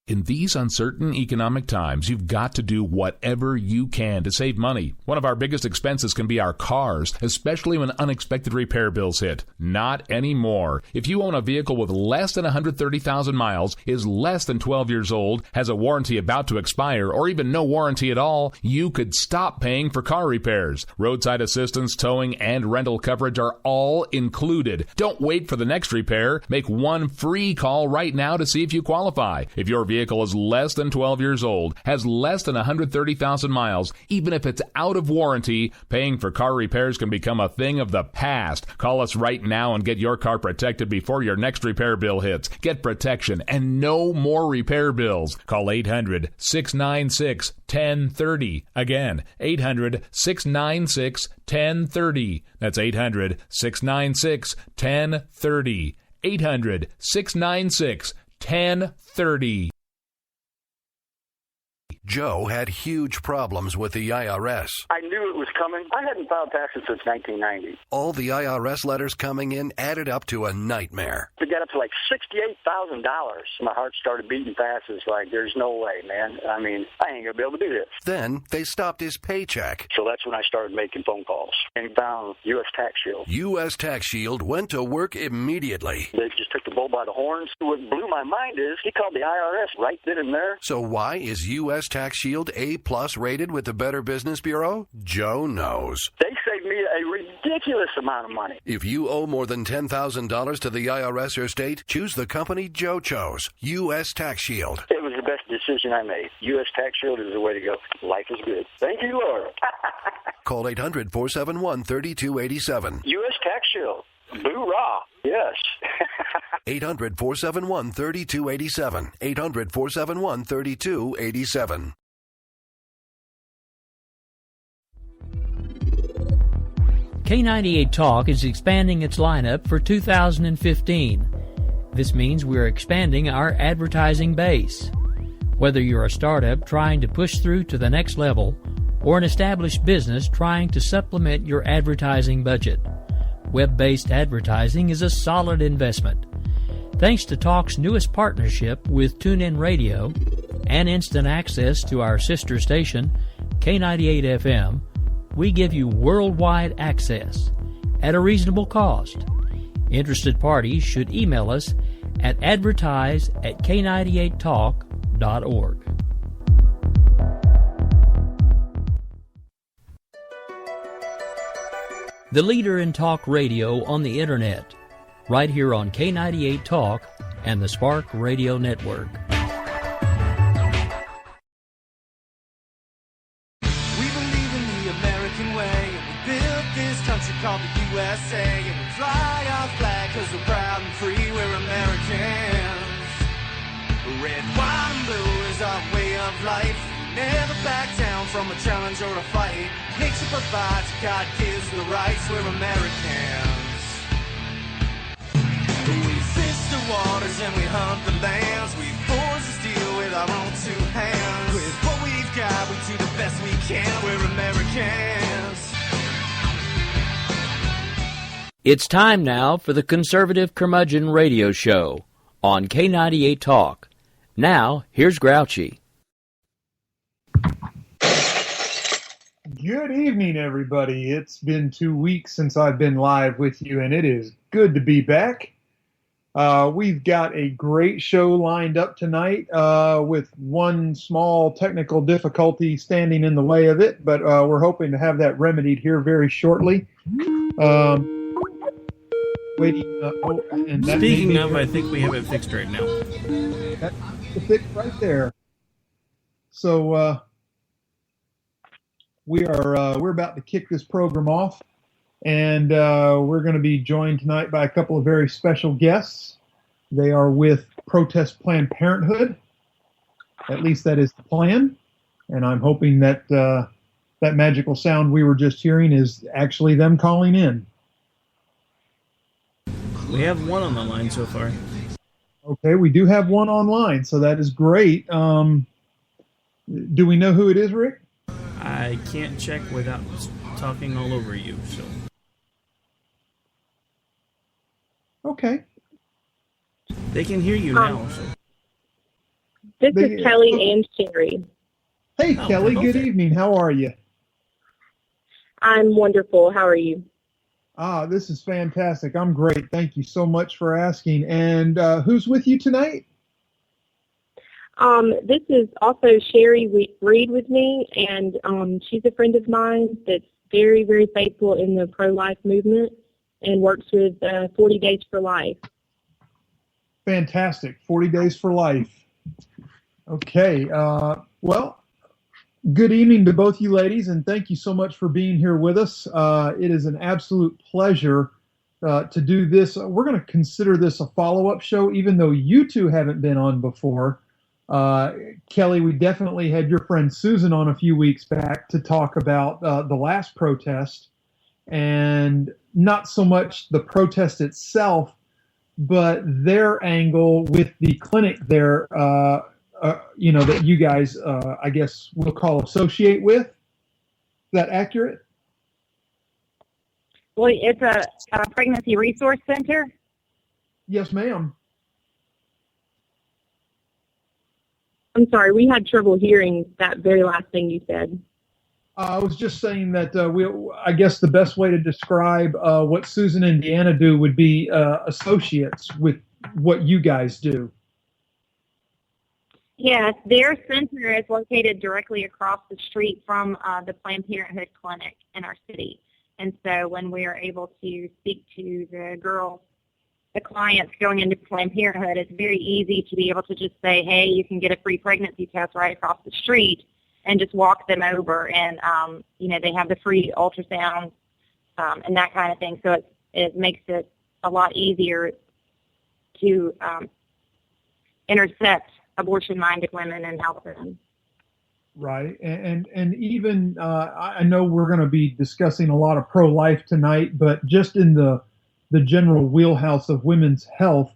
In these uncertain economic times, you've got to do whatever you can to save money. One of our biggest expenses can be our cars, especially when unexpected repair bills hit. Not anymore. If you own a vehicle with less than 130,000 miles, is less than 12 years old, has a warranty about to expire, or even no warranty at all, you could stop paying for car repairs. Roadside assistance, towing, and rental coverage are all included. Don't wait for the next repair. Make one free call right now to see if you qualify. If your vehicle is less than 12 years old, has less than 130,000 miles, even if it's out of warranty, paying for car repairs can become a thing of the past. Call us right now and get your car protected before your next repair bill hits. Get protection and no more repair bills. Call 800-696-1030. Again, 800-696-1030. That's 800-696-1030. 800-696-1030. Joe had huge problems with the IRS. I knew it was coming. I hadn't filed taxes since 1990. All the IRS letters coming in added up to a nightmare. To get up to like $68,000, my heart started beating fast. It's like, there's no way, man. I mean, I ain't going to be able to do this. Then they stopped his paycheck. So that's when I started making phone calls and found U.S. Tax Shield. U.S. Tax Shield went to work immediately. They just took the bull by the horns. What blew my mind is he called the IRS right then and there. So why is U.S. Tax Shield A+ rated with the Better Business Bureau? Joe knows. They saved me a ridiculous amount of money. If you owe more than $10,000 to the IRS or state, choose the company Joe chose, U.S. Tax Shield. It was the best decision I made. U.S. Tax Shield is the way to go. Life is good. Thank you, Lord. Call 800-471-3287. U.S. Tax Shield. Boo-rah. Yes. 800-471-3287. 800-471-3287. K98 Talk is expanding its lineup for 2015. This means we're expanding our advertising base. Whether you're a startup trying to push through to the next level or an established business trying to supplement your advertising budget, web-based advertising is a solid investment. Thanks to Talk's newest partnership with TuneIn Radio and instant access to our sister station, K98 FM, we give you worldwide access at a reasonable cost. Interested parties should email us at advertise@k98talk.org. The leader in talk radio on the Internet, right here on K98 Talk and the Spark Radio Network. Called the USA, and we fly our flag cause we're proud and free, we're Americans. Red, white, and blue is our way of life. Never back down from a challenge or a fight. Nature provides, God gives the rights, we're Americans. We fish the waters and we hunt the lands. We forge the steel with our own two hands. With what we've got, we do the best we can, we're Americans. It's time now for the Conservative Curmudgeon Radio Show on K98 Talk. Now, here's Grouchy. Good evening, everybody. It's been 2 weeks since I've been live with you, and it is good to be back. We've got a great show lined up tonight with one small technical difficulty standing in the way of it, but we're hoping to have that remedied here very shortly. Speaking of, I think we have it fixed right now. That's the fix right there. So we're about to kick this program off, and we're going to be joined tonight by a couple of very special guests. They are with Protest Planned Parenthood. At least that is the plan, and I'm hoping that that magical sound we were just hearing is actually them calling in. We have one on the line so far. Okay, we do have one online, so that is great. Do we know who it is, Rick? I can't check without talking all over you, so. Okay. They can hear you now, so. This is Kelly and Sherry. Hey, Kelly, good evening. How are you? I'm wonderful. How are you? This is fantastic. I'm great. Thank you so much for asking. And who's with you tonight? This is also Sherry Reed with me, and she's a friend of mine that's very, very faithful in the pro-life movement and works with 40 Days for Life. Fantastic. 40 Days for Life. Okay. Well, good evening to both you ladies, and thank you so much for being here with us. It is an absolute pleasure to do this. We're going to consider this a follow-up show, even though you two haven't been on before. Kelly, we definitely had your friend Susan on a few weeks back to talk about the last protest, and not so much the protest itself, but their angle with the clinic there, that you guys, I guess we'll call associate with. Is that accurate? Well, it's a pregnancy resource center. Yes, ma'am. I'm sorry, we had trouble hearing that very last thing you said. I was just saying that I guess the best way to describe what Susan and Deanna do would be associates with what you guys do. Yes, their center is located directly across the street from the Planned Parenthood clinic in our city. And so when we are able to speak to the clients going into Planned Parenthood, it's very easy to be able to just say, hey, you can get a free pregnancy test right across the street, and just walk them over. And, they have the free ultrasound and that kind of thing. So it makes it a lot easier to intercept abortion-minded women and help them. Right. And even I know we're going to be discussing a lot of pro-life tonight, but just in the general wheelhouse of women's health,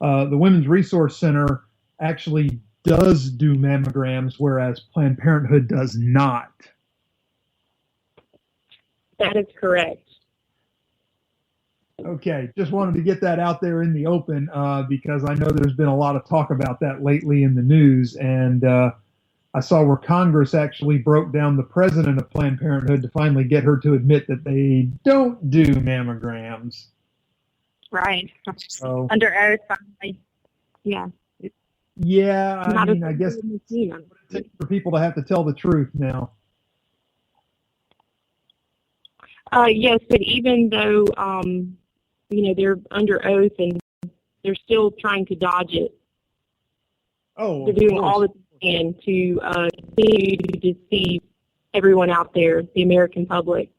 the Women's Resource Center actually does do mammograms, whereas Planned Parenthood does not. That is correct. Okay, just wanted to get that out there in the open because I know there's been a lot of talk about that lately in the news, and I saw where Congress actually broke down the president of Planned Parenthood to finally get her to admit that they don't do mammograms. Right. So, under oath, finally. Yeah. Yeah, I guess it takes for people to have to tell the truth now. Yes, but even though, they're under oath and they're still trying to dodge it. Oh, they're doing all that they can to continue to deceive everyone out there, the American public.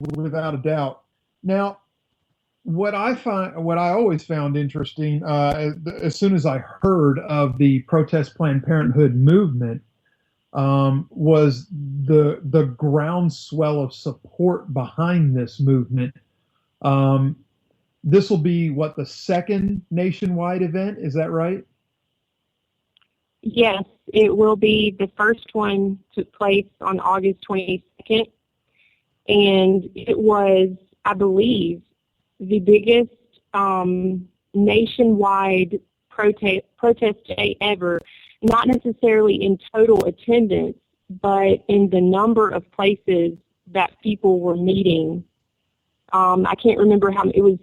Without a doubt. Now, what I always found interesting, as soon as I heard of the Protest Planned Parenthood movement, was the groundswell of support behind this movement. This will be the second nationwide event, is that right? Yes, it will be. The first one took place on August 22nd, and it was, I believe, the biggest nationwide protest day ever, not necessarily in total attendance, but in the number of places that people were meeting. I can't remember how it was,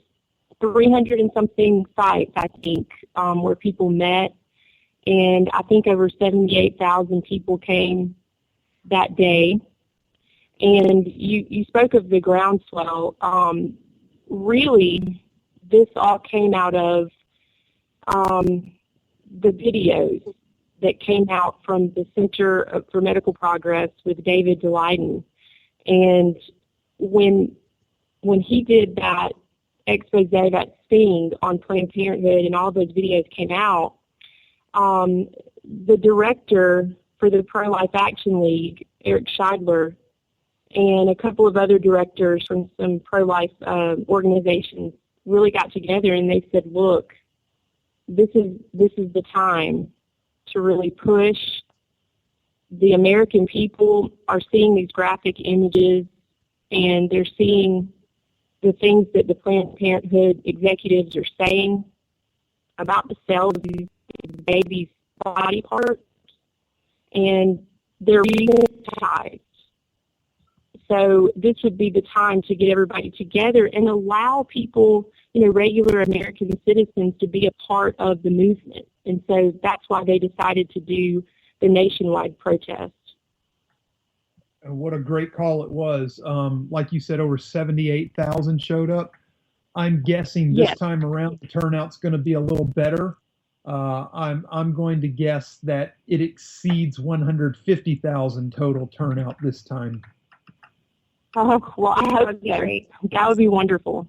300 and something sites, I think, where people met, and I think over 78,000 people came that day. And you spoke of the groundswell. Really, this all came out of the videos that came out from the Center for Medical Progress with David DeLayden. And when he did that expose, that sting on Planned Parenthood, and all those videos came out, the director for the Pro-Life Action League, Eric Scheidler, and a couple of other directors from some pro-life organizations really got together, and they said, look, this is the time to really push. The American people are seeing these graphic images, and they're seeing the things that the Planned Parenthood executives are saying about the cells of these babies body parts, and they're traumatized. So this would be the time to get everybody together and allow people, regular American citizens to be a part of the movement. And so that's why they decided to do the nationwide protest. And what a great call it was. Like you said, over 78,000 showed up. I'm guessing this time around the turnout's going to be a little better. I'm going to guess that it exceeds 150,000 total turnout this time. Oh, well, I hope that would be wonderful.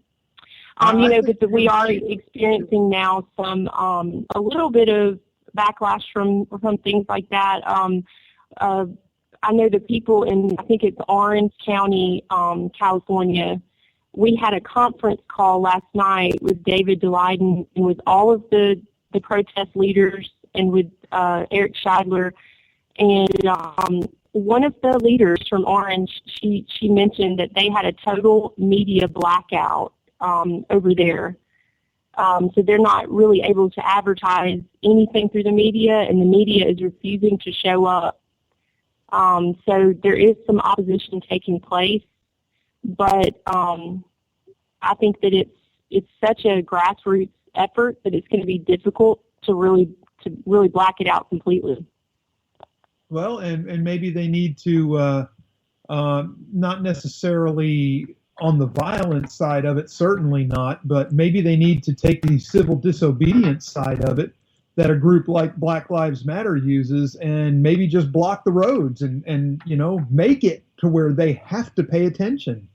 But we are experiencing now some a little bit of backlash from things like that. I know the people in, I think it's Orange County, California. We had a conference call last night with David Daleiden and with all of the protest leaders and with Eric Scheidler. And one of the leaders from Orange, she mentioned that they had a total media blackout over there. So they're not really able to advertise anything through the media, and the media is refusing to show up. So there is some opposition taking place, but I think that it's such a grassroots effort that it's going to be difficult to really black it out completely. Well, and maybe they need to not necessarily on the violence side of it, certainly not, but maybe they need to take the civil disobedience side of it that a group like Black Lives Matter uses and maybe just block the roads and make it to where they have to pay attention.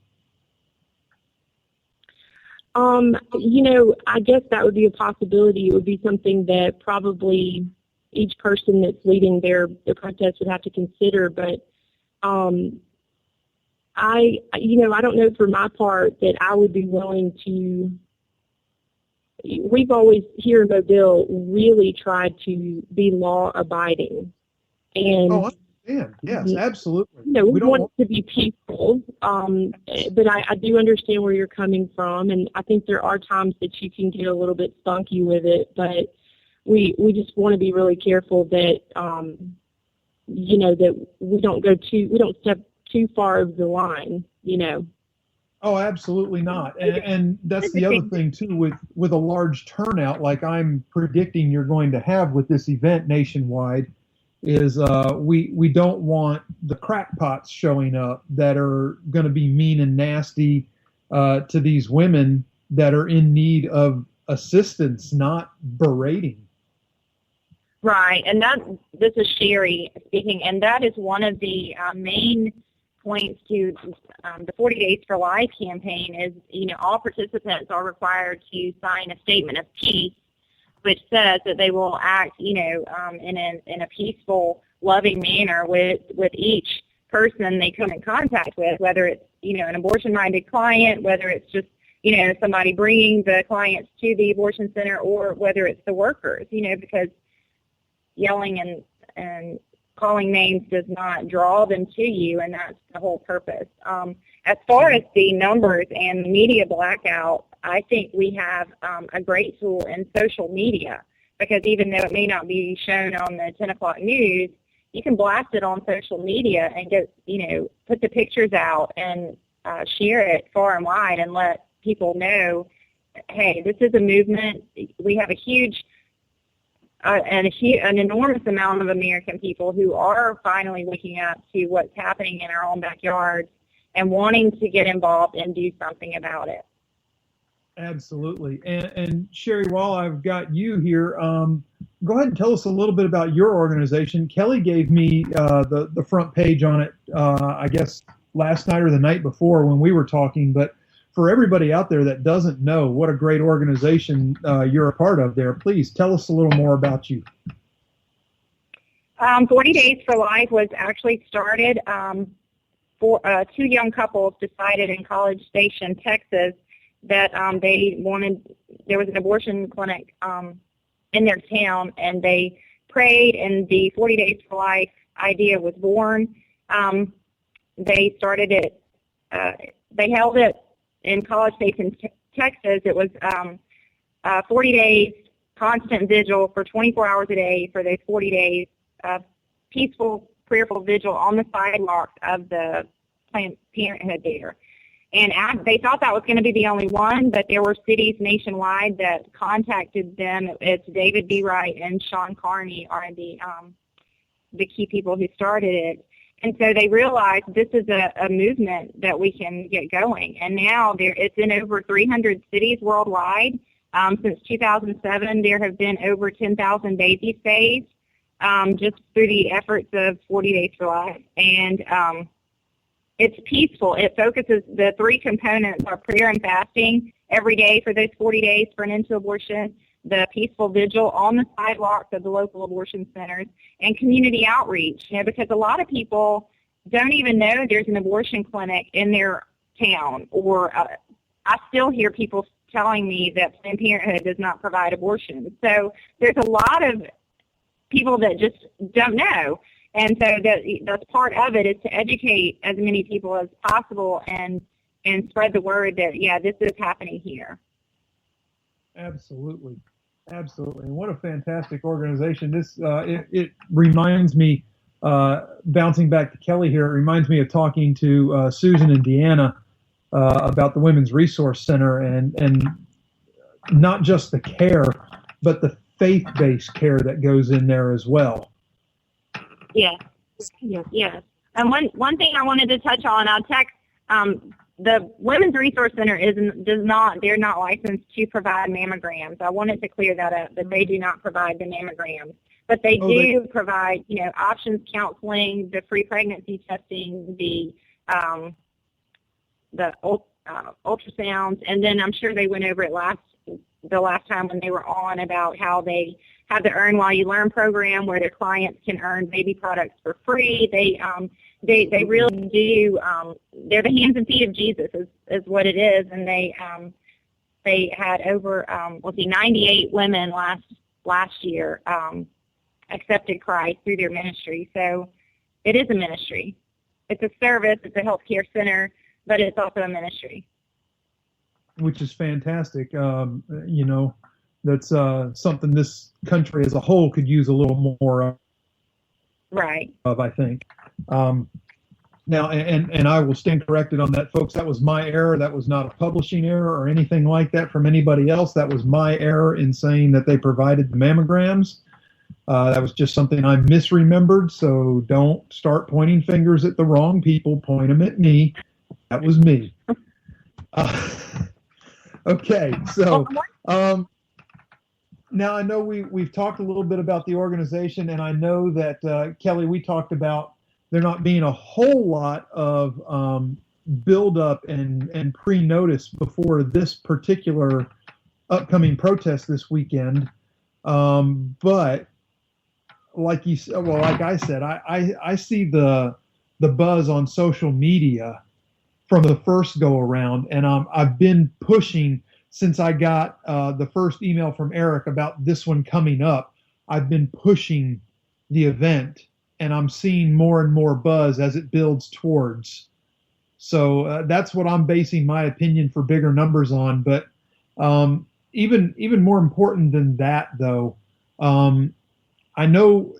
I guess that would be a possibility. It would be something that probably each person that's leading their protest would have to consider, but I don't know for my part that I would be willing to. We've always here in Mobile really tried to be law abiding, and I understand. Yes, absolutely. We want to be peaceful, but I do understand where you're coming from, and I think there are times that you can get a little bit spunky with it, but we just want to be really careful that that we don't step too far over the line, Oh, absolutely not. And that's the other thing too with a large turnout like I'm predicting you're going to have with this event nationwide is we don't want the crackpots showing up that are going to be mean and nasty to these women that are in need of assistance, not berating. Right, and this is Sherry speaking, and that is one of the main points to the 40 Days for Life campaign is, all participants are required to sign a statement of peace, which says that they will act, in a peaceful, loving manner with each person they come in contact with, whether it's, an abortion-minded client, whether it's just, somebody bringing the clients to the abortion center, or whether it's the workers, because yelling and calling names does not draw them to you, and that's the whole purpose. As far as the numbers and the media blackout, I think we have a great tool in social media, because even though it may not be shown on the 10 o'clock news, you can blast it on social media and get, put the pictures out and share it far and wide and let people know, hey, this is a movement. We have a huge an enormous amount of American people who are finally waking up to what's happening in our own backyards and wanting to get involved and do something about it. Absolutely. And Sherry, while I've got you here, go ahead and tell us a little bit about your organization. Kelly gave me the front page on it, I guess, last night or the night before when we were talking, but for everybody out there that doesn't know what a great organization you're a part of there, please tell us a little more about you. 40 Days for Life was actually started for two young couples decided in College Station, Texas, that there was an abortion clinic in their town, and they prayed, and the 40 Days for Life idea was born. They started it, they held it in College Station, Texas. It was 40 days constant vigil for 24 hours a day for those 40 days, peaceful, prayerful vigil on the sidewalks of the Planned Parenthood there. And they thought that was going to be the only one, but there were cities nationwide that contacted them. It's David B. Wright and Sean Carney are the key people who started it. And so they realized this is a movement that we can get going. And now it's in over 300 cities worldwide. Since 2007, there have been over 10,000 babies saved just through the efforts of 40 Days for Life. And it's peaceful. It focuses, the three components are prayer and fasting every day for those 40 days for an end to abortion, the peaceful vigil on the sidewalks of the local abortion centers, and community outreach. Because a lot of people don't even know there's an abortion clinic in their town, or I still hear people telling me that Planned Parenthood does not provide abortion. So there's a lot of people that just don't know. And so that's part of it, is to educate as many people as possible and spread the word that, yeah, this is happening here. Absolutely. Absolutely. And what a fantastic organization. This it reminds me, bouncing back to Kelly here, it reminds me of talking to Susan and Deanna about the Women's Resource Center, and not just the care, but the faith-based care that goes in there as well. Yes. And one thing I wanted to touch on, I'll text, the Women's Resource Center they're not licensed to provide mammograms. I wanted to clear that up, that they do not provide the mammograms. But they do provide, options counseling, the free pregnancy testing, the ultrasounds, and then I'm sure they went over it the last time when they were on about how they have the Earn While You Learn program where their clients can earn baby products for free. They really do. They're the hands and feet of Jesus, is what it is. And they had over 98 women last year accepted Christ through their ministry. So it is a ministry. It's a service. It's a healthcare center, but it's also a ministry. Which is fantastic. That's something this country as a whole could use a little more right of, I think. Now, and I will stand corrected on that, folks. That was my error. That was not a publishing error or anything like that from anybody else. That was my error in saying that they provided the mammograms. That was just something I misremembered, so don't start pointing fingers at the wrong people. Point them at me. That was me. Okay, so now I know we've talked a little bit about the organization, and I know that, Kelly, we talked about there not being a whole lot of build-up and pre-notice before this particular upcoming protest this weekend. But like you said, well, like I said, I see the buzz on social media from the first go around, and I've been pushing since I got the first email from Eric about this one coming up. I've been pushing the event, and I'm seeing more and more buzz as it builds towards. So that's what I'm basing my opinion for bigger numbers on. But even more important than that, though, I know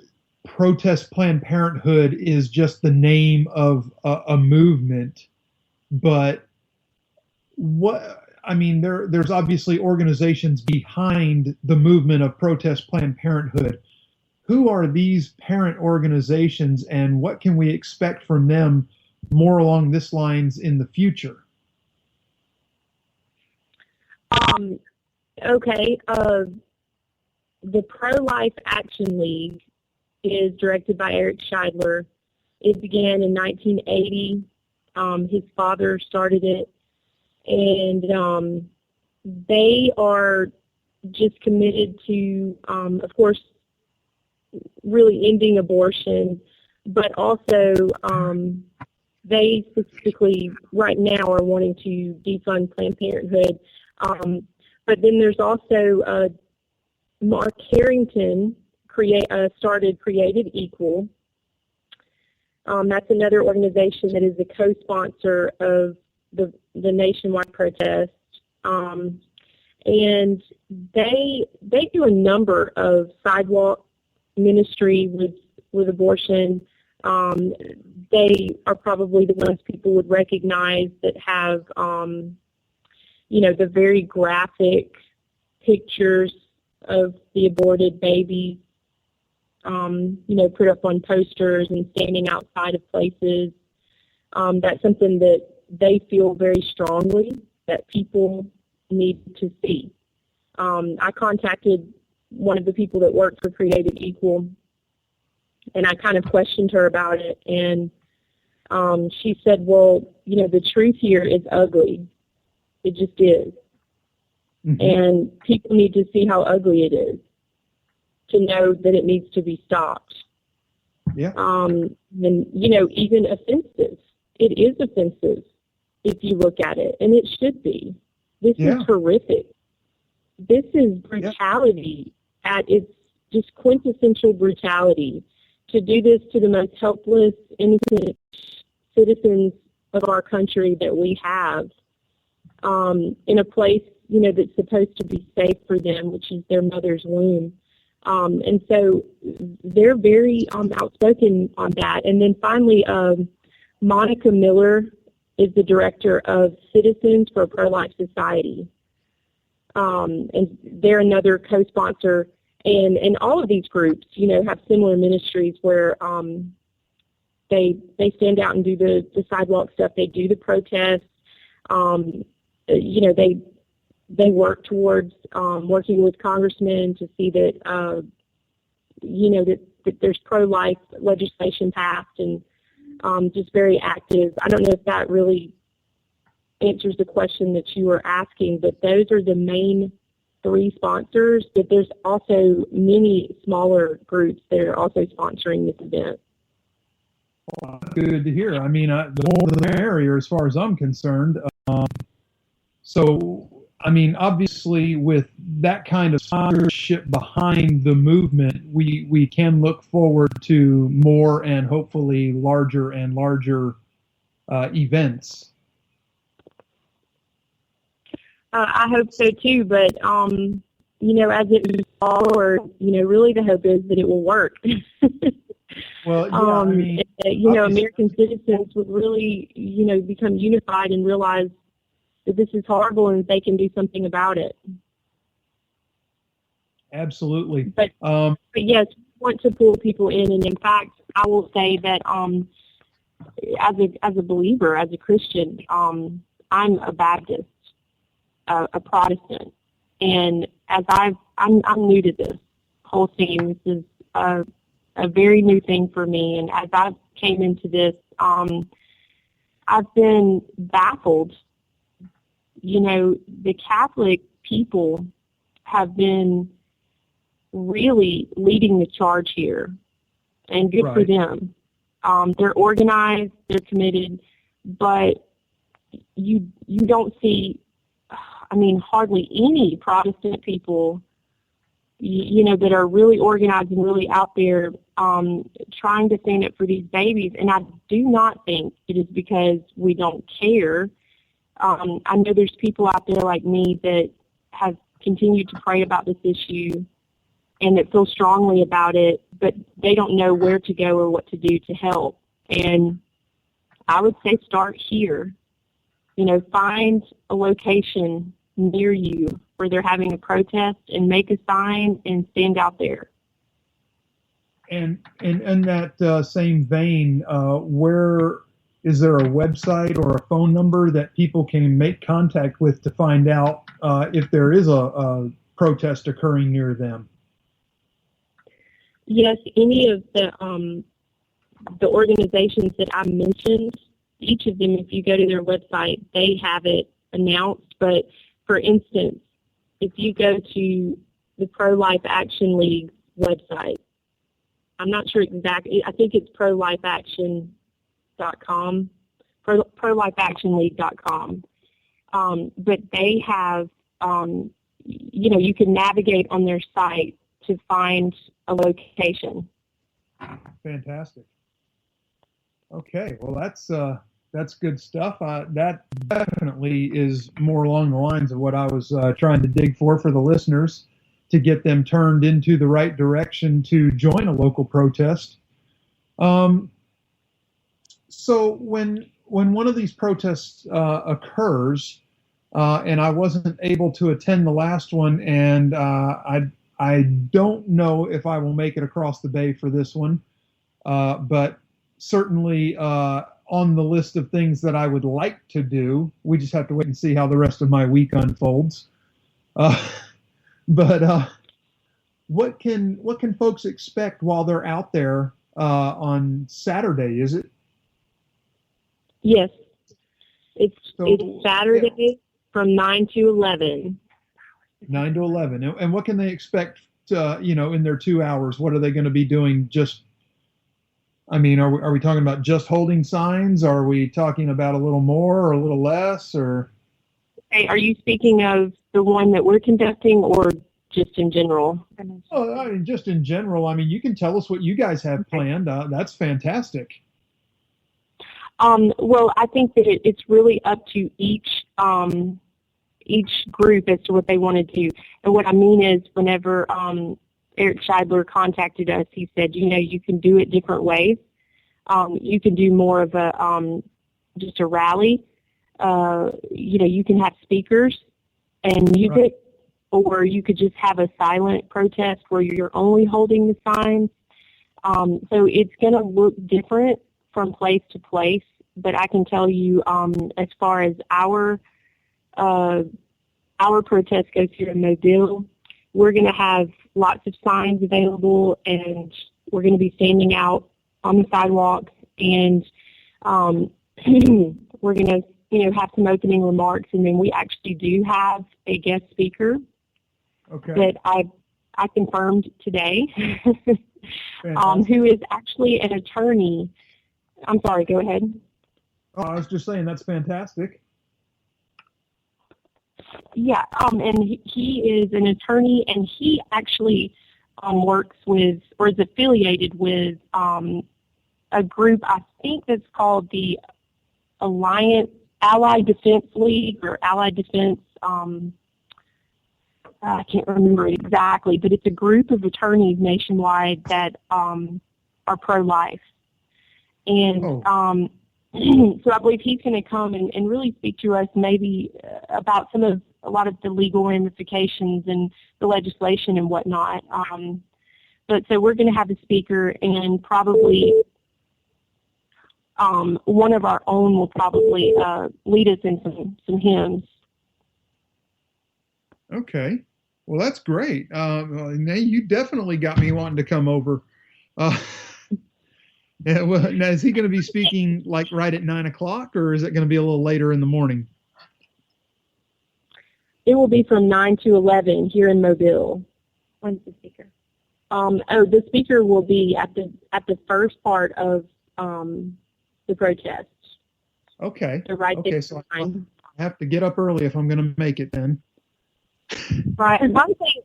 Protest Planned Parenthood is just the name of a movement. But there's obviously organizations behind the movement of Protest Planned Parenthood. Who are these parent organizations, and what can we expect from them more along this lines in the future? Okay. The Pro-Life Action League is directed by Eric Scheidler. It began in 1980. His father started it, and they are just committed to, of course, really ending abortion, but also they specifically right now are wanting to defund Planned Parenthood. But then there's also Mark Harrington started Creative Equal. That's another organization that is a co-sponsor of the nationwide protest. and they do a number of sidewalk ministry with abortion. They are probably the ones people would recognize that have, the very graphic pictures of the aborted babies, put up on posters and standing outside of places. That's something that they feel very strongly that people need to see. I contacted one of the people that worked for Created Equal, and I kind of questioned her about it, and she said, well, the truth here is ugly. It just is. Mm-hmm. And people need to see how ugly it is to know that it needs to be stopped. Yeah. And, even offensive. It is offensive if you look at it, and it should be. This is horrific. This is brutality at its just quintessential brutality. To do this to the most helpless, innocent citizens of our country that we have, in a place, that's supposed to be safe for them, which is their mother's womb. And so they're very outspoken on that. And then finally, Monica Miller is the director of Citizens for a Pro-Life Society. And they're another co-sponsor. And all of these groups, have similar ministries where they stand out and do the sidewalk stuff. They do the protests. They work towards working with congressmen to see that, that there's pro-life legislation passed, and just very active. I don't know if that really answers the question that you were asking, but those are the main 3 sponsors, but there's also many smaller groups that are also sponsoring this event. Well, good to hear. I mean, the more the merrier as far as I'm concerned. Obviously with that kind of sponsorship behind the movement, we can look forward to more and hopefully larger and larger events. I hope so too, but as it moves forward, really the hope is that it will work. Well, American citizens would really, become unified and realize that this is horrible and they can do something about it. Absolutely. But yes, we want to pull people in, and in fact, I will say that as a believer, as a Christian, I'm a Baptist. A Protestant, and as I'm new to this whole scene. This is a very new thing for me, and as I came into this, I've been baffled. The Catholic people have been really leading the charge here, and good for them. They're organized, they're committed, but you don't see. Hardly any Protestant people, that are really organized and really out there trying to stand up for these babies. And I do not think it is because we don't care. I know there's people out there like me that have continued to pray about this issue and that feel strongly about it, but they don't know where to go or what to do to help. And I would say start here. Find a location near you where they're having a protest and make a sign and stand out there. And in that same vein, where is there a website or a phone number that people can make contact with to find out if there is a protest occurring near them? Yes, any of the organizations that I mentioned, each of them, if you go to their website, they have it announced. But for instance, if you go to the Pro-Life Action League website, I'm not sure exactly, I think it's prolifeaction.com, prolifeactionleague.com. But they have, you can navigate on their site to find a location. Fantastic. Okay, well That's good stuff. That definitely is more along the lines of what I was trying to dig for the listeners, to get them turned into the right direction to join a local protest. So when one of these protests occurs, and I wasn't able to attend the last one, and I don't know if I will make it across the bay for this one, but certainly on the list of things that I would like to do. We just have to wait and see how the rest of my week unfolds. But what can folks expect while they're out there on Saturday? Is it? Yes, it's Saturday from 9 to 11. 9 to 11. And what can they expect? In their 2 hours? What are they going to be doing? Are we talking about just holding signs? Are we talking about a little more or a little less? Or are you speaking of the one that we're conducting, or just in general? Oh, just in general. You can tell us what you guys have planned. That's fantastic. Well, I think that it's really up to each group as to what they want to do. And what I mean is, whenever Eric Scheidler contacted us, he said, you can do it different ways. You can do more of just a rally. You can have speakers and music, or you could just have a silent protest where you're only holding the signs. So it's going to look different from place to place, but I can tell you, as far as our protest goes here in Mobile, we're going to have lots of signs available, and we're going to be standing out on the sidewalks, and we're going to have some opening remarks, and then we actually do have a guest speaker that I confirmed today, who is actually an attorney. I'm sorry, go ahead. Oh, I was just saying that's fantastic. Yeah, and he is an attorney, and he actually works with, or is affiliated with, a group, I think that's called the Allied Defense League, or Allied Defense, I can't remember exactly, but it's a group of attorneys nationwide that are pro-life. And so I believe he's going to come and really speak to us maybe about a lot of the legal ramifications and the legislation and whatnot. But so we're going to have a speaker, and probably one of our own will probably lead us in some hymns. Okay. Well, that's great. Now you definitely got me wanting to come over. Yeah, well, now, is he going to be speaking like right at 9 o'clock, or is it going to be a little later in the morning? It will be from 9 to 11 here in Mobile. When's the speaker? The speaker will be at the first part of the protest. Okay. So right there. So I have to get up early if I'm going to make it then. Right.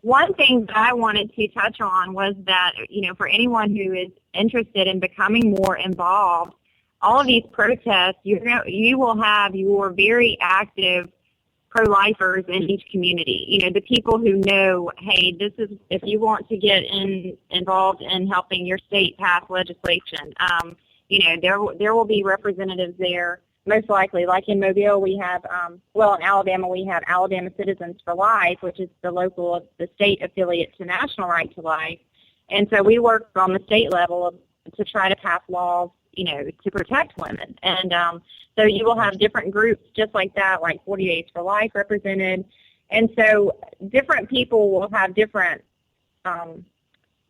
One thing that I wanted to touch on was that, for anyone who is interested in becoming more involved, all of these protests, you will have your very active pro-lifers in each community. The people who know, hey, this is, if you want to get involved in helping your state pass legislation, there will be representatives there. Most likely, like in Mobile, we have, in Alabama, we have Alabama Citizens for Life, which is the state affiliate to National Right to Life. And so we work on the state level to try to pass laws, to protect women. And so you will have different groups just like that, like 40 Days for Life represented. And so different people will have different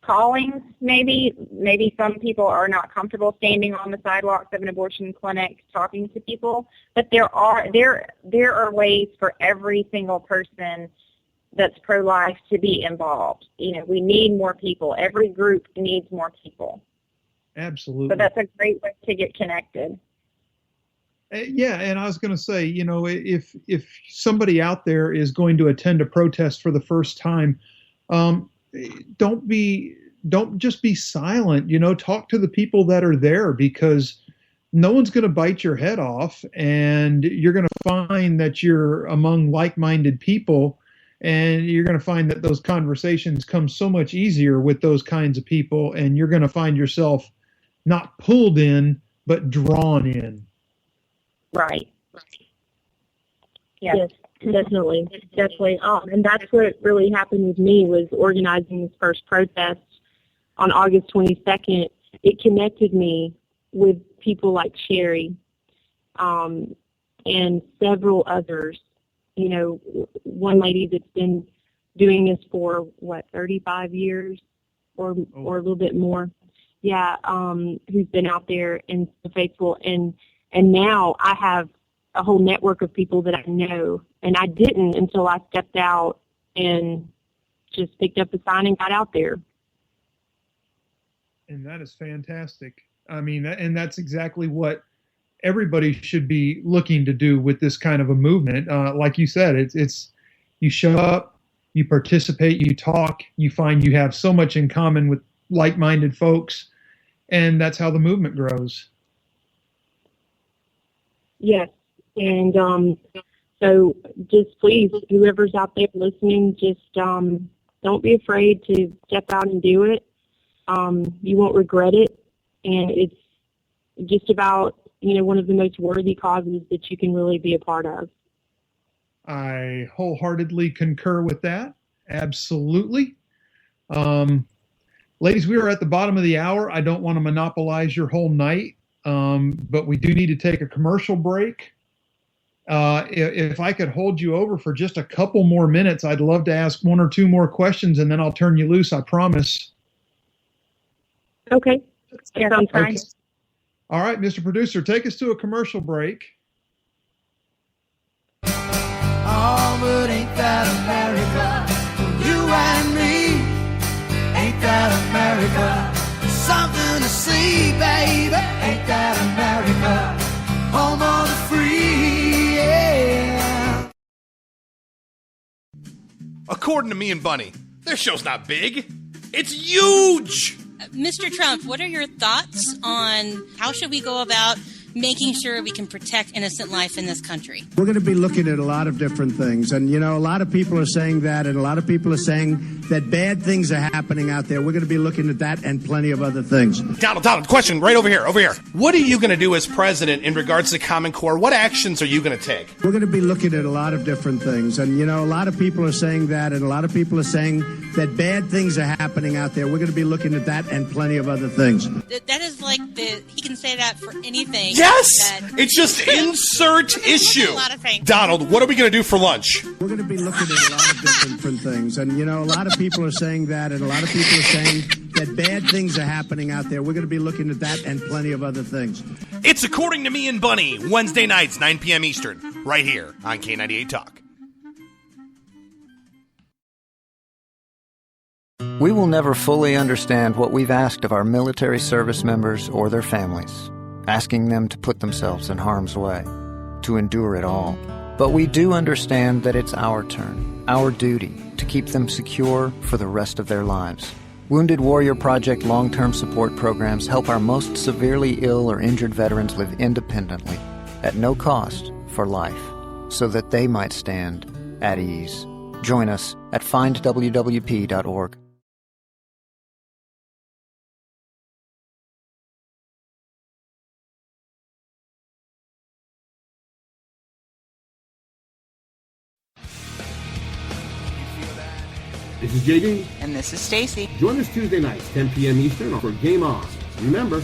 callings, maybe some people are not comfortable standing on the sidewalks of an abortion clinic talking to people, but there are ways for every single person that's pro-life to be involved. We need more people. Every group needs more people. Absolutely. So that's a great way to get connected. Yeah, and I was going to say, if somebody out there is going to attend a protest for the first time, don't just be silent. Talk to the people that are there, because no one's going to bite your head off, and you're going to find that you're among like-minded people, and you're going to find that those conversations come so much easier with those kinds of people, and you're going to find yourself not pulled in, but drawn in. Right. Yes, definitely. And that's what really happened with me, was organizing this first protest on August 22nd. It connected me with people like Sherry and several others. You know, one lady that's been doing this for, 35 years or a little bit more. Yeah, who's been out there and so faithful. And now I have a whole network of people that I know, and I didn't until I stepped out and just picked up a sign and got out there. And that is fantastic. I mean, and that's exactly what everybody should be looking to do with this kind of a movement. Like you said, it's you show up, you participate, you talk, you find you have so much in common with like-minded folks, and that's how the movement grows. Yes. And so just please, whoever's out there listening, just don't be afraid to step out and do it. You won't regret it. And it's just about, one of the most worthy causes that you can really be a part of. I wholeheartedly concur with that. Absolutely. Ladies, we are at the bottom of the hour. I don't want to monopolize your whole night, but we do need to take a commercial break. If I could hold you over for just a couple more minutes, I'd love to ask one or two more questions, and then I'll turn you loose, I promise. Okay. That sounds fine. Okay. All right, Mr. Producer, take us to a commercial break. Oh, but ain't that America? You and me, ain't that America? Something to see, baby. Ain't that America? Home of the free, yeah. According to me and Bunny, their show's not big. It's huge! Mr. Trump, what are your thoughts on how should we go about making sure we can protect innocent life in this country? We're going to be looking at a lot of different things. And, a lot of people are saying that, and a lot of people are saying that bad things are happening out there. We're going to be looking at that and plenty of other things. Donald, question right over here. What are you going to do as president in regards to Common Core? What actions are you going to take? We're going to be looking at a lot of different things. And, a lot of people are saying that, and a lot of people are saying that bad things are happening out there. We're going to be looking at that and plenty of other things. That is like he can say that for anything. Yes! It's just insert issue. A lot of things. Donald, what are we going to do for lunch? We're going to be looking at a lot of different things. And, a lot of people are saying that, and a lot of people are saying that bad things are happening out there. We're going to be looking at that and plenty of other things. It's According to Me and Bunny, Wednesday nights, 9 p.m. Eastern, right here on K98 Talk. We will never fully understand what we've asked of our military service members or their families, asking them to put themselves in harm's way, to endure it all. But we do understand that it's our turn, our duty, to keep them secure for the rest of their lives. Wounded Warrior Project long-term support programs help our most severely ill or injured veterans live independently, at no cost, for life, so that they might stand at ease. Join us at findwwp.org. This is JD. And this is Stacy. Join us Tuesday nights, 10 p.m. Eastern, for Game On. Remember,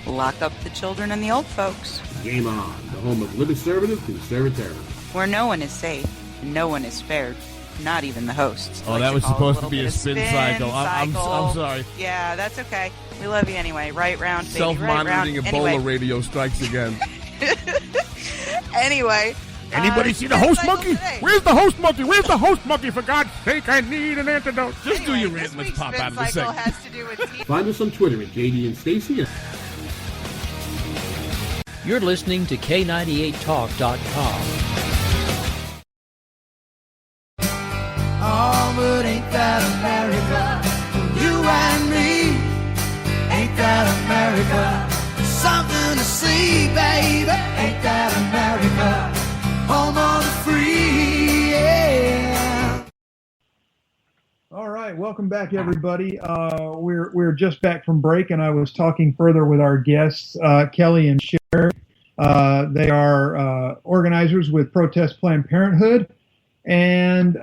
lock up the children and the old folks. Game On, the home of liberty-conservative conservatism. Where no one is safe, and no one is spared, not even the hosts. Oh, that was supposed to be a spin cycle. I'm sorry. Yeah, that's okay. We love you anyway. Right round, baby. Self-monitoring right Ebola radio strikes again. Anyway. Anybody see the host monkey? Where's the host monkey? Where's the host monkey? For God's sake, I need an antidote. Just do your rant. Let's pop out of the segment. Find us on Twitter at JD and Stacy. You're listening to K98Talk.com. Oh, but ain't that America? You and me, ain't that America? Something to see, welcome back, everybody. We're just back from break, and I was talking further with our guests, Kelly and Sherry. They are organizers with Protest Planned Parenthood, and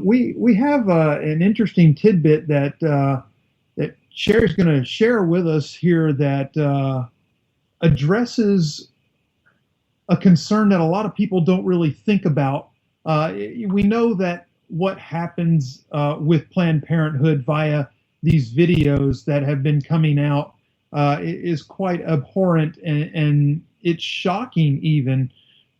we have an interesting tidbit that Sherry's going to share with us here that addresses a concern that a lot of people don't really think about. We know that what happens with Planned Parenthood via these videos that have been coming out is quite abhorrent and it's shocking even.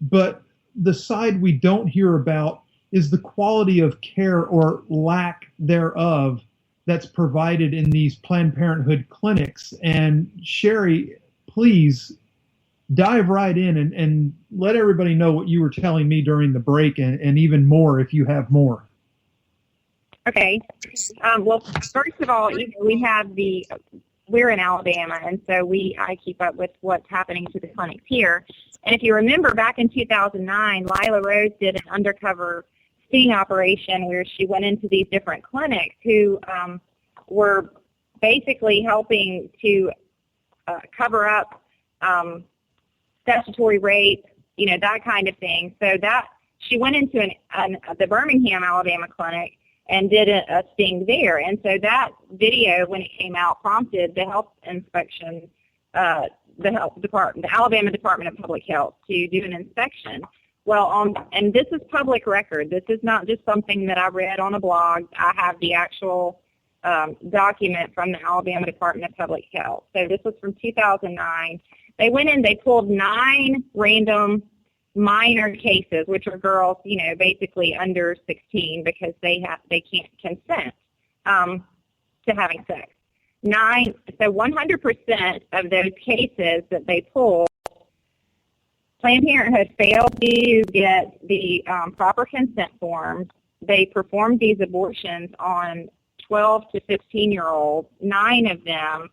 But the side we don't hear about is the quality of care or lack thereof that's provided in these Planned Parenthood clinics. And Sherry, please dive right in and let everybody know what you were telling me during the break and even more if you have more. Okay. Well, first of all, we're in Alabama, and so I keep up with what's happening to the clinics here. And if you remember back in 2009, Lila Rose did an undercover sting operation where she went into these different clinics who were basically helping to cover up statutory rape, that kind of thing. So that she went into the Birmingham, Alabama clinic and did a sting there. And so that video, when it came out, prompted the health inspection, the Alabama Department of Public Health to do an inspection. Well, and this is public record. This is not just something that I read on a blog. I have the actual document from the Alabama Department of Public Health. So this was from 2009. They went in, they pulled 9 random minor cases, which are girls, basically under 16 because they can't consent to having sex. 100% of those cases that they pulled, Planned Parenthood failed to get the proper consent forms. They performed these abortions on 12 to 15-year-olds, 9 of them,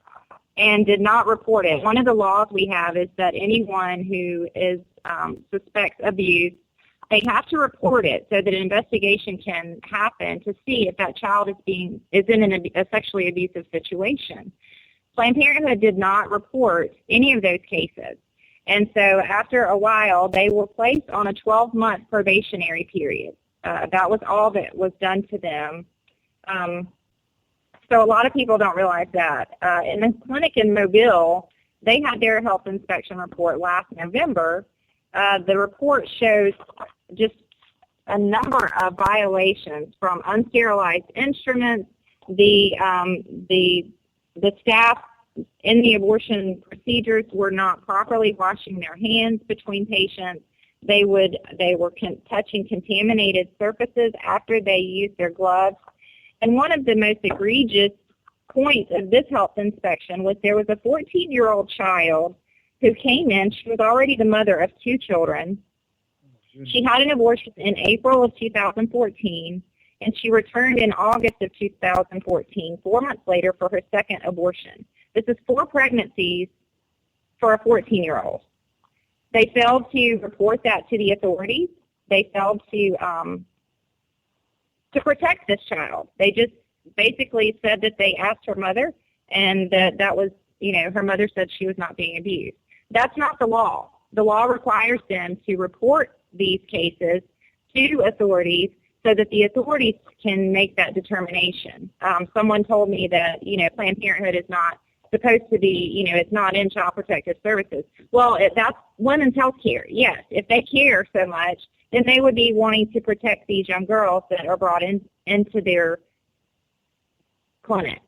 and did not report it. One of the laws we have is that anyone who suspects abuse, they have to report it so that an investigation can happen to see if that child is in a sexually abusive situation. Planned Parenthood did not report any of those cases. And so after a while, they were placed on a 12-month probationary period. That was all that was done to them. So a lot of people don't realize that. In the clinic in Mobile, they had their health inspection report last November. The report shows just a number of violations from unsterilized instruments, the staff in the abortion procedures were not properly washing their hands between patients. They were touching contaminated surfaces after they used their gloves. And one of the most egregious points of this health inspection was there was a 14-year-old child who came in. She was already the mother of 2 children. She had an abortion in April of 2014, and she returned in August of 2014, 4 months later, for her second abortion. This is 4 pregnancies for a 14-year-old. They failed to report that to the authorities. They failed to protect this child. They just basically said that they asked her mother, and that was, her mother said she was not being abused. That's not the law. The law requires them to report these cases to authorities so that the authorities can make that determination. Someone told me that, Planned Parenthood is not supposed to be, it's not in Child Protective Services. Well, that's women's health care. Yes, if they care so much, then they would be wanting to protect these young girls that are brought into their clinics.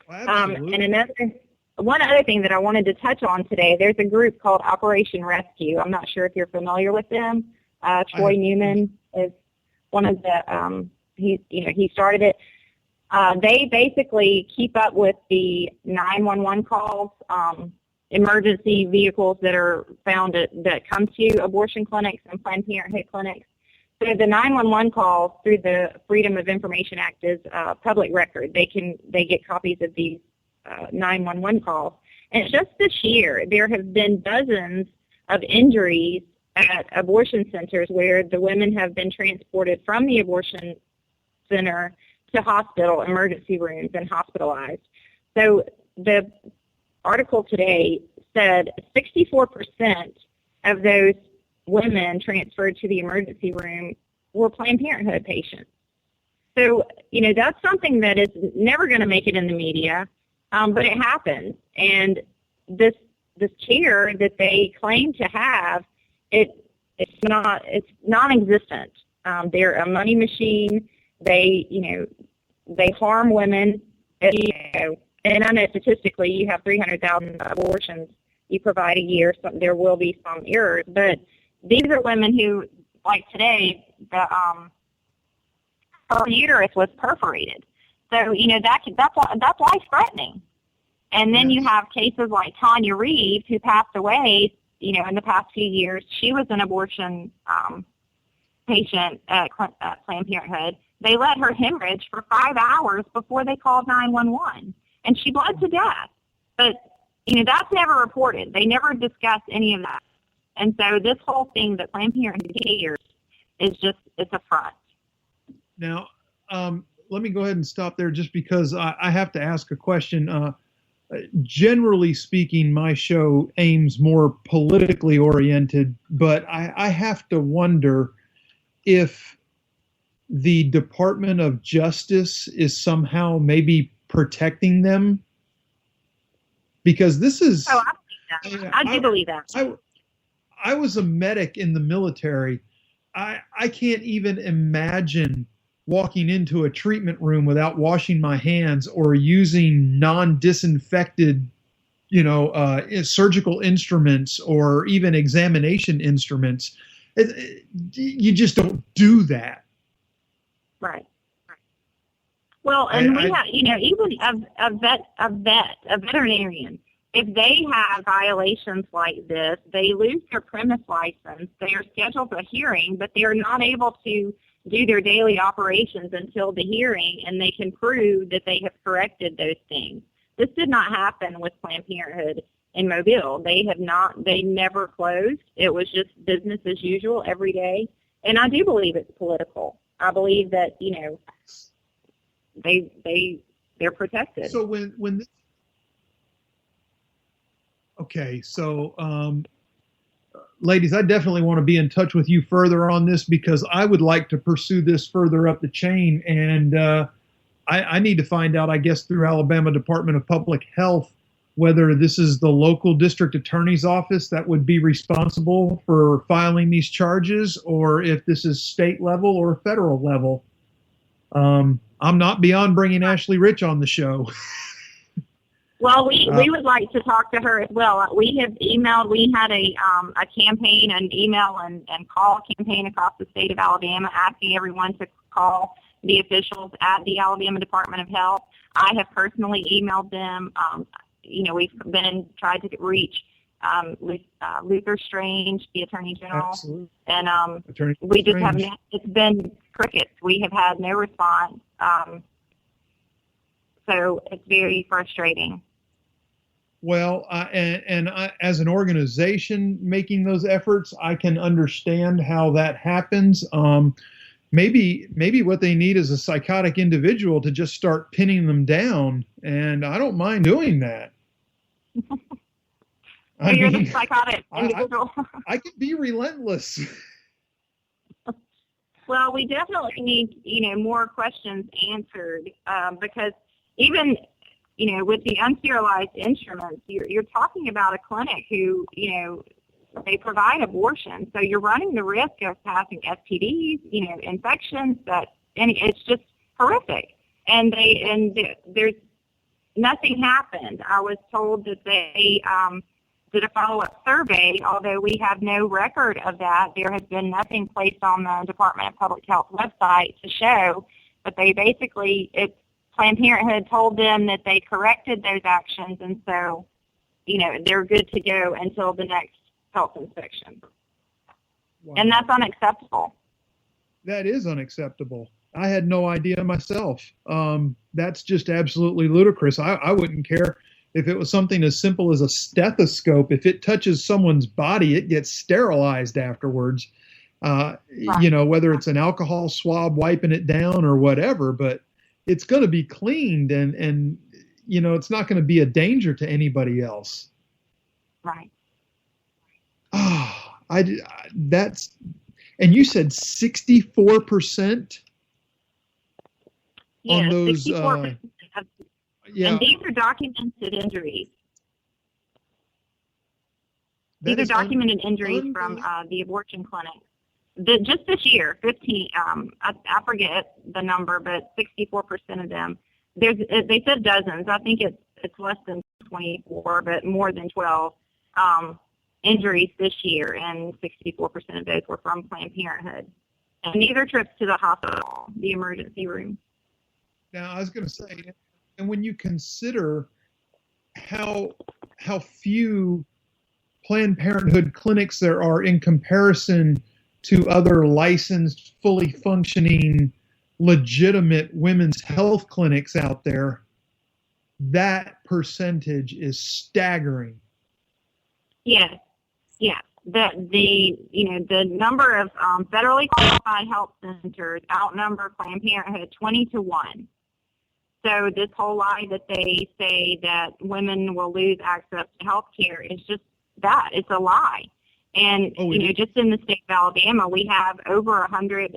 And one other thing that I wanted to touch on today, there's a group called Operation Rescue. I'm not sure if you're familiar with them. Troy Newman is one of the, he started it. They basically keep up with the 911 calls, emergency vehicles that are found that come to abortion clinics and Planned Parenthood clinics. So the 911 calls through the Freedom of Information Act is public record. They get copies of these 911 calls. And just this year, there have been dozens of injuries at abortion centers where the women have been transported from the abortion center to hospital emergency rooms and hospitalized. So the article today said 64% of those women transferred to the emergency room were Planned Parenthood patients. So, that's something that is never going to make it in the media, but it happens. And this care that they claim to have, it's non-existent. They're a money machine. They harm women. And I know statistically you have 300,000 abortions you provide a year, so there will be some errors. But these are women who, like today, her uterus was perforated. So, that's life-threatening. And then you have cases like Tanya Reeves, who passed away, in the past few years. She was an abortion patient at Planned Parenthood. They let her hemorrhage for 5 hours before they called 911, and she bled to death. But, that's never reported. They never discuss any of that. And so this whole thing that Planned Parenthood cares is just, it's a front. Now, let me go ahead and stop there just because I have to ask a question. Generally speaking, my show aims more politically oriented, but I have to wonder if the Department of Justice is somehow maybe protecting them, because this is... Oh, I believe that. I do believe that. I was a medic in the military. I can't even imagine walking into a treatment room without washing my hands or using non-disinfected, surgical instruments or even examination instruments. You just don't do that. Right. Well, and we have, even a veterinarian, if they have violations like this, they lose their premise license. They are scheduled for a hearing, but they are not able to do their daily operations until the hearing, and they can prove that they have corrected those things. This did not happen with Planned Parenthood in Mobile. They never closed. It was just business as usual every day. And I do believe it's political. I believe that, they're protected. So when this, okay, so ladies, I definitely want to be in touch with you further on this, because I would like to pursue this further up the chain, and I need to find out, I guess, through Alabama Department of Public Health, whether this is the local district attorney's office that would be responsible for filing these charges, or if this is state level or federal level. I'm not beyond bringing Ashley Rich on the show. Well, we would like to talk to her as well. We have emailed. We had a campaign, an email and call campaign across the state of Alabama, asking everyone to call the officials at the Alabama Department of Health. I have personally emailed them. We've tried to reach Luther Strange, the Attorney General. Absolutely. And we just haven't. It's been crickets. We have had no response. So it's very frustrating. Well, and as an organization making those efforts, I can understand how that happens. Maybe what they need is a psychotic individual to just start pinning them down, and I don't mind doing that. You're the psychotic individual. I could be relentless. Well, we definitely need, more questions answered, because even, with the unsterilized instruments, you're talking about a clinic who, they provide abortion. So you're running the risk of passing STDs, infections, and it's just horrific. And there's nothing happened. I was told that they did a follow-up survey, although we have no record of that. There has been nothing placed on the Department of Public Health website to show, but they basically, Planned Parenthood told them that they corrected those actions, and so, they're good to go until the next health inspection. Wow. And that's unacceptable. That is unacceptable. I had no idea myself. That's just absolutely ludicrous. I wouldn't care if it was something as simple as a stethoscope. If it touches someone's body, it gets sterilized afterwards. Right. Whether it's an alcohol swab wiping it down or whatever. But it's going to be cleaned, and it's not going to be a danger to anybody else. Right. That's, and you said 64% on those. 64%. Yeah. And these are documented injuries. These are documented injuries from the abortion clinic. Just this year, 15. I forget the number, but 64% of them. They said dozens. I think it's less than 24, but more than 12 injuries this year, and 64% of those were from Planned Parenthood. And these are trips to the hospital, the emergency room. Now, I was going to say, and when you consider how few Planned Parenthood clinics there are in comparison to other licensed, fully functioning, legitimate women's health clinics out there, that percentage is staggering. Yes. The number of federally qualified health centers outnumber Planned Parenthood 20-1. So this whole lie that they say that women will lose access to health care is just that. It's a lie. And, just in the state of Alabama, we have over 100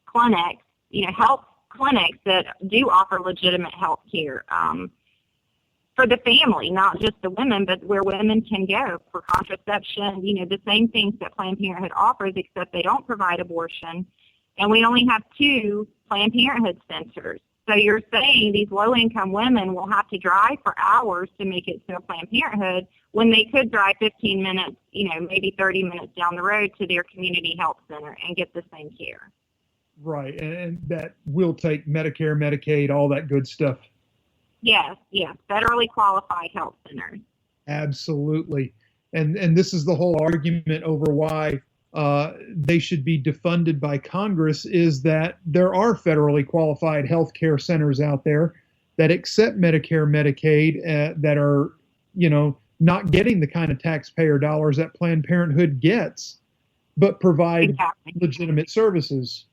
clinics, health clinics that do offer legitimate health care for the family, not just the women, but where women can go for contraception, the same things that Planned Parenthood offers, except they don't provide abortion. And we only have 2 Planned Parenthood centers. So you're saying these low-income women will have to drive for hours to make it to a Planned Parenthood when they could drive 15 minutes, maybe 30 minutes down the road to their community health center and get the same care. Right, and that will take Medicare, Medicaid, all that good stuff. Yes, federally qualified health centers. Absolutely. And this is the whole argument over why they should be defunded by Congress, is that there are federally qualified health care centers out there that accept Medicare, Medicaid, that are, not getting the kind of taxpayer dollars that Planned Parenthood gets, but provide legitimate services.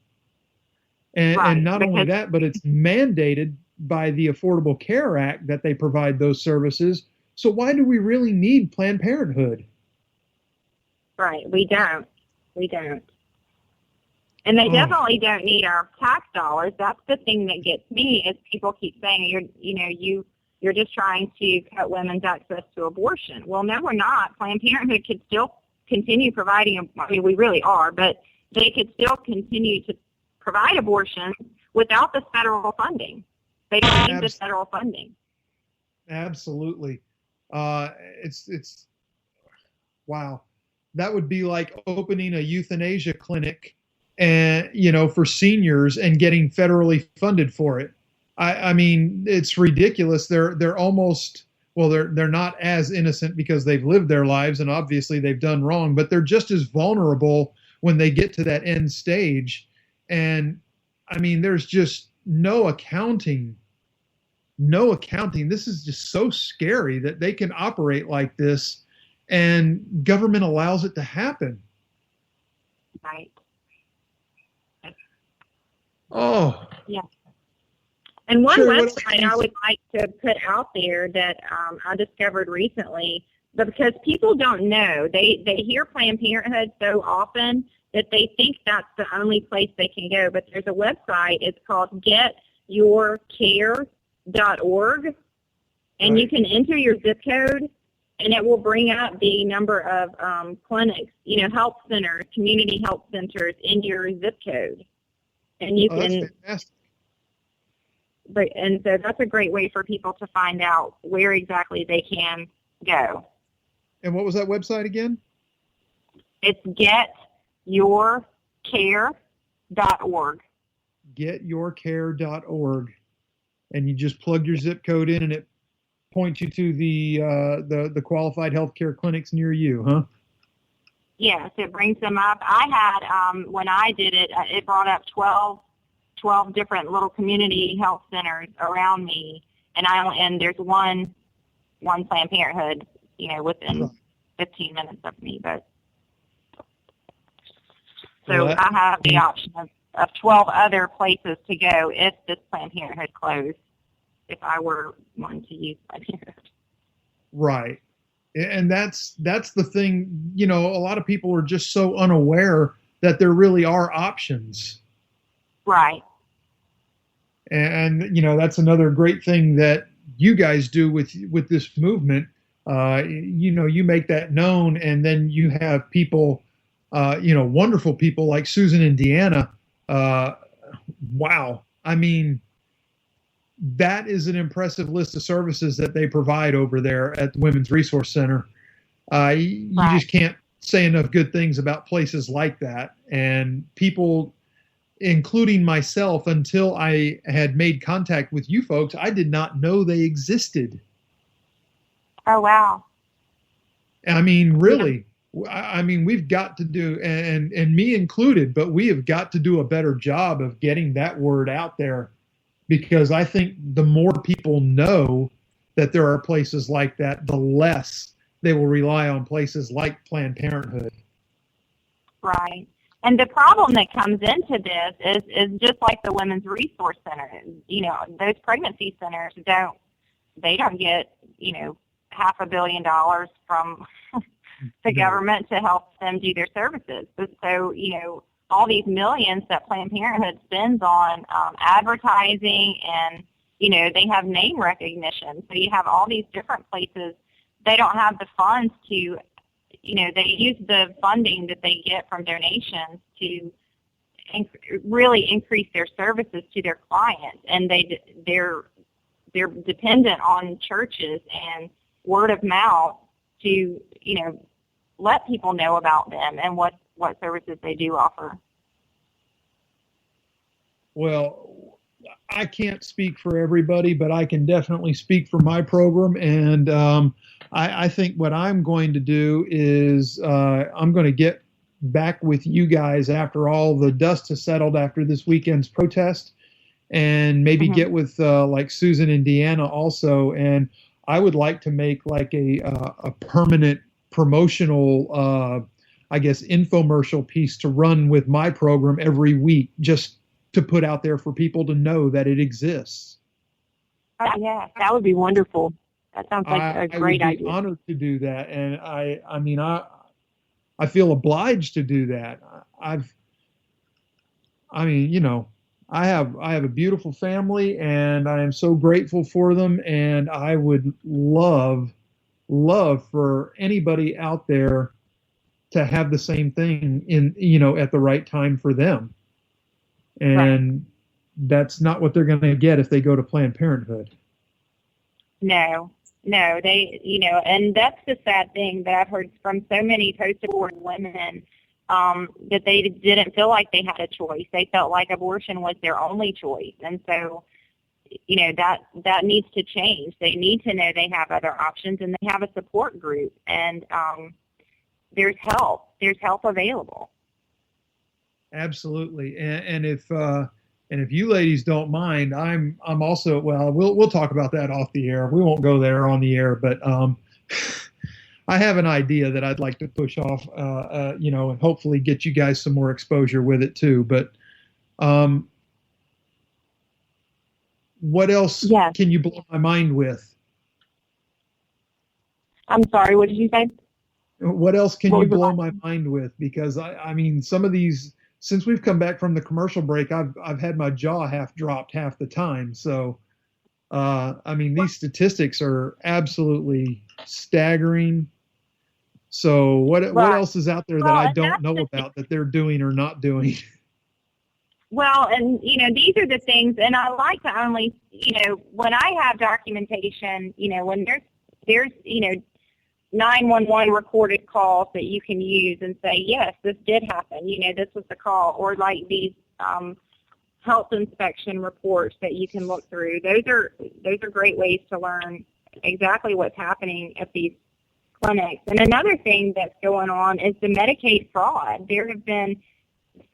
And not only that, but it's mandated by the Affordable Care Act that they provide those services. So why do we really need Planned Parenthood? Right, we don't. And they definitely don't need our tax dollars. That's the thing that gets me, is people keep saying you're just trying to cut women's access to abortion. Well, no, we're not. Planned Parenthood could still continue providing. We really are, but they could still continue to provide abortion without the federal funding. They don't need the federal funding. Absolutely. It's wow. That would be like opening a euthanasia clinic, and for seniors, and getting federally funded for it. I mean, it's ridiculous. They're almost, well, they're not as innocent because they've lived their lives and obviously they've done wrong, but they're just as vulnerable when they get to that end stage. And I mean, there's just no accounting. This is just so scary that they can operate like this, and government allows it to happen. Right. Oh. Yeah. And one website I would like to put out there that I discovered recently, but because people don't know, they hear Planned Parenthood so often that they think that's the only place they can go. But there's a website. It's called getyourcare.org, and you can enter your zip code, and it will bring up the number of clinics, health centers, community health centers in your zip code. And you can. That's fantastic. And so that's a great way for people to find out where exactly they can go. And what was that website again? It's getyourcare.org. Getyourcare.org. And you just plug your zip code in, and it points you to the qualified healthcare clinics near you, huh? Yes, it brings them up. I had, when I did it, it brought up 12 different little community health centers around me, and there's one Planned Parenthood, within 15 minutes of me. But so I have the option of of 12 other places to go if this Planned Parenthood closed, if I were wanting to use Planned Parenthood. Right. And that's the thing, a lot of people are just so unaware that there really are options. Right. And that's another great thing that you guys do with this movement. You make that known, and then you have people, wonderful people like Susan and Deanna. Wow. I mean, that is an impressive list of services that they provide over there at the Women's Resource Center. You just can't say enough good things about places like that. And people, including myself, until I had made contact with you folks, I did not know they existed. Oh, wow. I mean, really, we've got to do, and me included, but we have got to do a better job of getting that word out there, because I think the more people know that there are places like that, the less they will rely on places like Planned Parenthood. Right. And the problem that comes into this is just like the Women's Resource Center. Those pregnancy centers don't get, $500 million from the government to help them do their services. So, all these millions that Planned Parenthood spends on advertising, and, they have name recognition. So you have all these different places. They don't have the funds to, they use the funding that they get from donations to really increase their services to their clients. And they're dependent on churches and word of mouth to, let people know about them and what services they do offer. Well, I can't speak for everybody, but I can definitely speak for my program. And I think what I'm going to do is I'm going to get back with you guys after all the dust has settled after this weekend's protest, and maybe get with like Susan and Deanna also. And I would like to make like a permanent promotional, infomercial piece to run with my program every week, just to put out there for people to know that it exists. Yeah, that would be wonderful. That sounds like a great idea. I would be honored to do that, and I feel obliged to do that. I have a beautiful family, and I am so grateful for them, and I would love for anybody out there to have the same thing at the right time for them. And that's not what they're going to get if they go to Planned Parenthood. No, and that's the sad thing that I've heard from so many post-abortion women, that they didn't feel like they had a choice. They felt like abortion was their only choice. And so, that needs to change. They need to know they have other options, and they have a support group, and there's help. There's help available. Absolutely. And if you ladies don't mind, I'm also, we'll talk about that off the air. We won't go there on the air, but I have an idea that I'd like to push off, and hopefully get you guys some more exposure with it too. But what else can you blow my mind with? I'm sorry, what did you say? What else can you blow my mind with? Because I mean, some of these, since we've come back from the commercial break, I've had my jaw dropped half the time. So, these statistics are absolutely staggering. So what else is out there that I don't know about that they're doing or not doing? Well, and, these are the things, and I like to only, when I have documentation, when there's 911 recorded calls that you can use and say, yes, this did happen, this was the call, or like these health inspection reports that you can look through. Those are great ways to learn exactly what's happening at these clinics. And another thing that's going on is the Medicaid fraud. There have been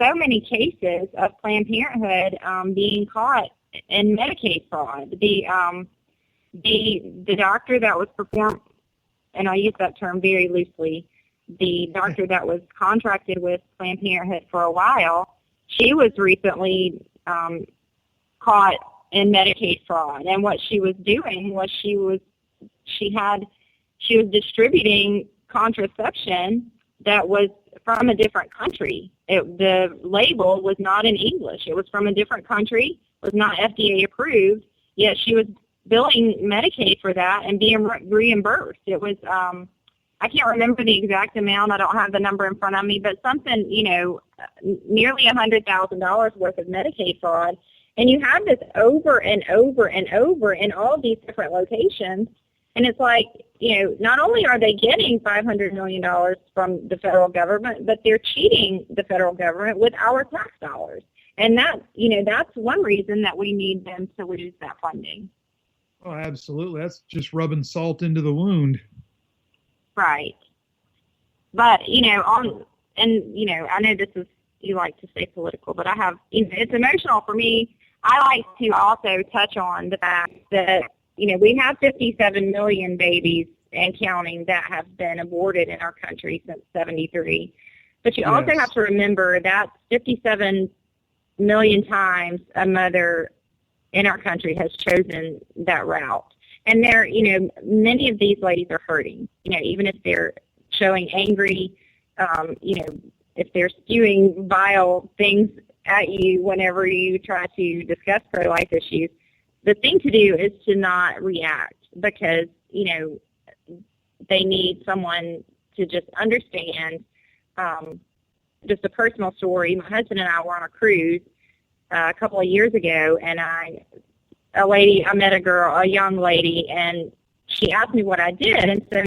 so many cases of Planned Parenthood being caught in Medicaid fraud. The doctor that was performed, and I use that term very loosely, the doctor that was contracted with Planned Parenthood for a while she was recently caught in Medicaid fraud, and what she was doing was she was distributing contraception that was from a different country. The label was not in English. It was from a different country, was not FDA approved, yet she was billing Medicaid for that and being reimbursed. It was, I can't remember the exact amount. I don't have the number in front of me, but something, nearly $100,000 worth of Medicaid fraud. And you have this over and over and over in all these different locations. And it's like, not only are they getting $500 million from the federal government, but they're cheating the federal government with our tax dollars. And that, that's one reason that we need them to lose that funding. Oh, absolutely. That's just rubbing salt into the wound. Right. But, I know this is, you like to say political, but I have, it's emotional for me. I like to also touch on the fact that, we have 57 million babies and counting that have been aborted in our country since 1973. But you also have to remember that 57 million times a mother in our country has chosen that route. And they're, many of these ladies are hurting, even if they're showing angry, if they're spewing vile things at you whenever you try to discuss pro-life issues. The thing to do is to not react because, they need someone to just understand. Just a personal story. My husband and I were on a cruise a couple of years ago, and I met a young lady, and she asked me what I did, and so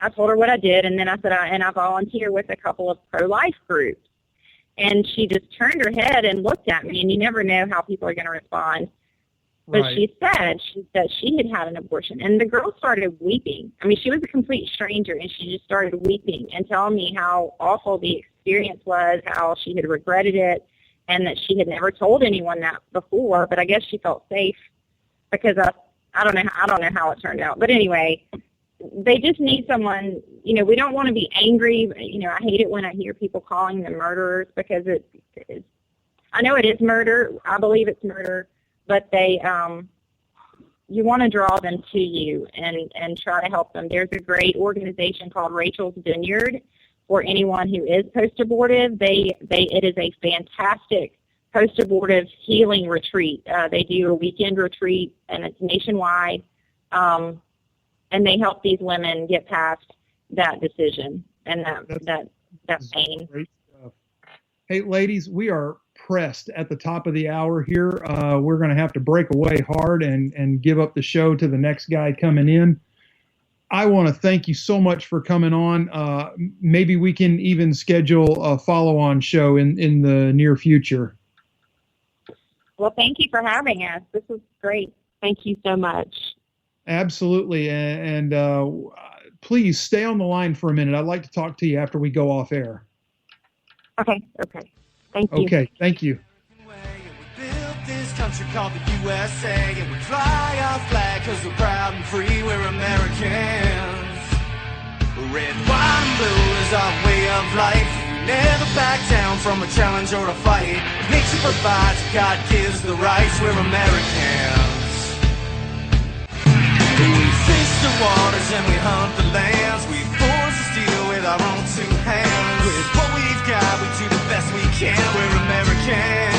I told her what I did, and then I said, I volunteer with a couple of pro-life groups. And she just turned her head and looked at me, and you never know how people are going to respond. But Right. she said she had an abortion, and the girl started weeping. I mean, she was a complete stranger, and she just started weeping and telling me how awful the experience was, how she had regretted it, and that she had never told anyone that before. But I guess she felt safe because I don't know how it turned out. But anyway, they just need someone. We don't want to be angry. I hate it when I hear people calling them murderers because I know it is murder. I believe it's murder. But you want to draw them to you and try to help them. There's a great organization called Rachel's Vineyard for anyone who is post-abortive. It is a fantastic post-abortive healing retreat. They do a weekend retreat, and it's nationwide, and they help these women get past that decision and that pain. Great stuff. Hey, ladies, we are pressed at the top of the hour here. We're going to have to break away hard and give up the show to the next guy coming in. I want to thank you so much for coming on. Maybe we can even schedule a follow-on show in the near future. Well, thank you for having us. This was great. Thank you so much. Absolutely. And please stay on the line for a minute. I'd like to talk to you after we go off air. Okay. Thank you. Okay, thank you. Built this country called the USA, and we fly our flag because we're proud and free, we're Americans. Red, white, and blue is our way of life. We never back down from a challenge or a fight. Nature provides, God gives the rights, we're Americans. We fish the waters and we hunt the lands. We forge the steel with our own two hands. With what we've got, we do the best we can, we're Americans.